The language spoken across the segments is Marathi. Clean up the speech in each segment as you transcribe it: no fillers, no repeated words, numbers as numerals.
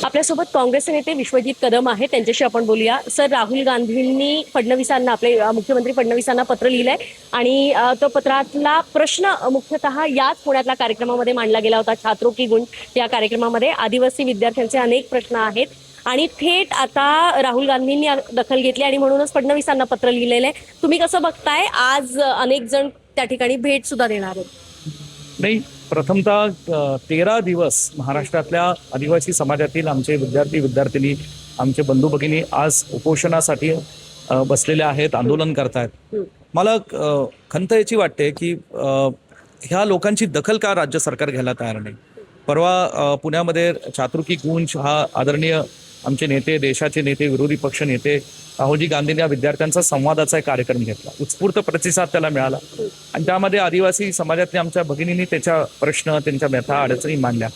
आपल्यासोबत काँग्रेसचे नेते विश्वजित कदम आहेत, त्यांच्याशी आपण बोलूया. सर, राहुल गांधींनी फडणवीसांना, आपले मुख्यमंत्री फडणवीसांना पत्र लिहिलंय आणि तो पत्रातला प्रश्न मुख्यतः याच पुण्यातल्या कार्यक्रमामध्ये मांडला गेला होता. छात्रों की गुंज या कार्यक्रमामध्ये आदिवासी विद्यार्थ्यांचे अनेक प्रश्न आहेत आणि थेट आता राहुल गांधींनी दखल घेतली आणि म्हणूनच फडणवीसांना पत्र लिहिलेलं आहे. तुम्ही कसं बघताय? आज अनेक जण त्या ठिकाणी भेट सुद्धा देणार आहेत. नाही, प्रथमतः 13 दिवस महाराष्ट्रातल्या आदिवासी समाजातील आमचे विद्यार्थी आमचे बंधू भगिनी आज उपोषणासाठी बसलेले आहेत, आंदोलन करतायत. मला खंत याची वाटते की ह्या लोकांची दखल का राज्य सरकार घ्यायला तयार नाही. परवा पुण्यामध्ये छात्रों की गूंज हा आदरणीय आमचे नेते, देशाचे नेते, विरोधी पक्ष नेते राहुलजी गांधींनी या विद्यार्थ्यांचा संवादाचा एक कार्यक्रम घेतला. उत्स्फूर्त प्रतिसाद त्याला मिळाला आणि त्यामध्ये आदिवासी समाजातल्या आमच्या भगिनींनी त्याच्या प्रश्न, त्यांच्या व्यथा, अडचणी मांडल्या.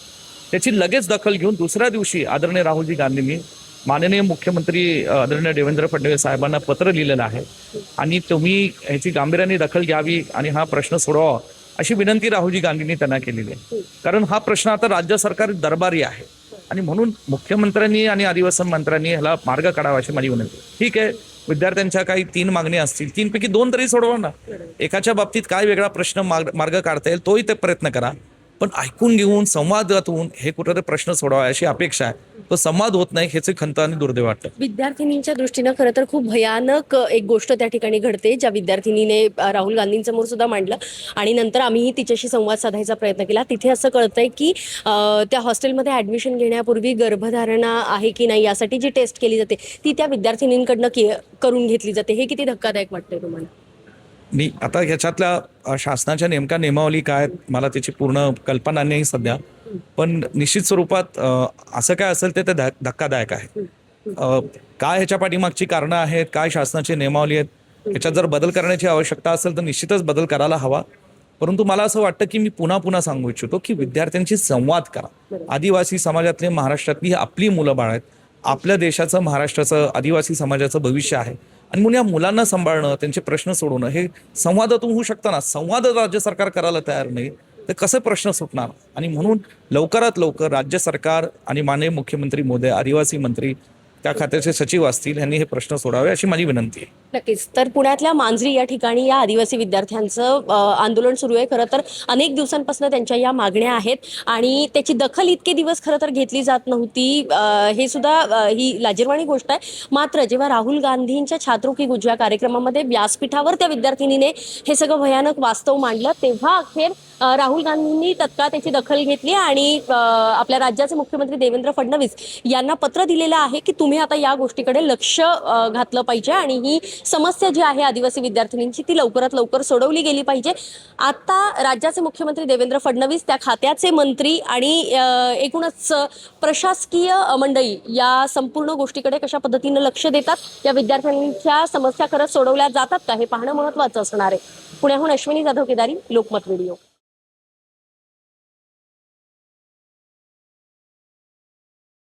त्याची लगेच दखल घेऊन दुसऱ्या दिवशी आदरणीय राहुलजी गांधींनी माननीय मुख्यमंत्री आदरणीय देवेंद्र फडणवीस साहेबांना पत्र लिहिलेलं आहे आणि तुम्ही ह्याची गांभीर्याने दखल घ्यावी आणि हा प्रश्न सोडवावा अशी विनंती राहुलजी गांधींनी त्यांना केलेली आहे. कारण हा प्रश्न आता राज्य सरकार दरबारी आहे आणि म्हणून मुख्यमंत्र्यांनी आणि आदिवासी मंत्र्यांनी ह्याला मार्ग काढावा अशी माझी विनंती. ठीक आहे, विद्यार्थ्यांच्या काही 3 मागण्या असतील, 3 पैकी 2 तरी सोडवा ना. एकाच्या बाबतीत काय वेगळा प्रश्न मार्ग काढता येईल तोही ते प्रयत्न करा, पण ऐकून घेऊन संवादातून हे कुठेतरी प्रश्न सोडवा अशी अपेक्षा आहे. तो संवाद होत नाही, ह्याचे खंत आणि दुर्दैव वाटतं. विद्यार्थिनींच्या दृष्टीनं खरं तर खूप भयानक एक गोष्ट त्या ठिकाणी घडते, ज्या विद्यार्थिनीने राहुल गांधींसमोर सुद्धा मांडलं आणि नंतर आम्हीही तिच्याशी संवाद साधायचा प्रयत्न केला. तिथे असं कळतंय की त्या हॉस्टेलमध्ये ऍडमिशन घेण्यापूर्वी गर्भधारणा आहे की नाही यासाठी जी टेस्ट केली जाते ती त्या विद्यार्थिनींकडनं करून घेतली जाते. हे किती धक्कादायक वाटतंय तुम्हाला? मी आता ह्याच्यातल्या शासनाच्या नेमक्या नियमावली काय मला त्याची पूर्ण कल्पना नाही सध्या, पण निश्चित स्वरूपात असं काय असेल ते धक्कादायक आहे. काय ह्याच्या पाठीमागची कारणं आहेत, काय शासनाची नियमावली आहेत, ह्याच्यात जर बदल करण्याची आवश्यकता असेल तर निश्चितच बदल करायला हवा. परंतु मला असं वाटतं की मी पुन्हा सांगू इच्छितो की विद्यार्थ्यांशी संवाद करा. आदिवासी समाजातले महाराष्ट्रातली ही आपली मुलं बाळ आहेत. आपल्या देशाचं, महाराष्ट्राचं, आदिवासी समाजाचं भविष्य आहे आणि म्हणून या मुलांना सांभाळणं, त्यांचे प्रश्न सोडवणं हे संवादातून होऊ शकतं ना. संवाद राज्य सरकार करायला तयार नाही तर कसे प्रश्न सुटणार? आणि म्हणून लवकरात लवकर राज्य सरकार आणि माननीय मुख्यमंत्री महोदय, आदिवासी मंत्री, त्या खात्याचे सचिव असतील, यांनी हे प्रश्न सोडावे अशी माझी विनंती आहे. नक्कीच. तर पुण्यातल्या मांजरी या ठिकाणी या आदिवासी विद्यार्थ्यांचं आंदोलन सुरू आहे. खरं तर अनेक दिवसांपासून त्यांच्या या मागण्या आहेत आणि त्याची दखल इतके दिवस खरं तर घेतली जात नव्हती. हे सुद्धा ही लाजिरवाणी गोष्ट आहे. मात्र जेव्हा राहुल गांधींच्या छात्रों की गुंज या कार्यक्रमामध्ये व्यासपीठावर त्या विद्यार्थिनीने हे सगळं भयानक वास्तव मांडलं, तेव्हा अखेर राहुल गांधींनी तत्काळ त्याची दखल घेतली आणि आपल्या राज्याचे मुख्यमंत्री देवेंद्र फडणवीस यांना पत्र दिलेलं आहे की तुम्ही आता या गोष्टीकडे लक्ष घातलं पाहिजे आणि ही समस्या जी आहे आदिवासी विद्यार्थिनींची ती लवकरात लवकर सोडवली गेली पाहिजे. आता राज्याचे मुख्यमंत्री देवेंद्र फडणवीस, त्या खात्याचे मंत्री आणि एकूणच प्रशासकीय मंडळी या संपूर्ण गोष्टीकडे कशा पद्धतीनं लक्ष देतात, या विद्यार्थ्यांच्या समस्या खरंच सोडवल्या जातात का, हे पाहणं महत्त्वाचं असणार आहे. पुण्याहून अश्विनी जाधव केदारी, लोकमत व्हिडिओ.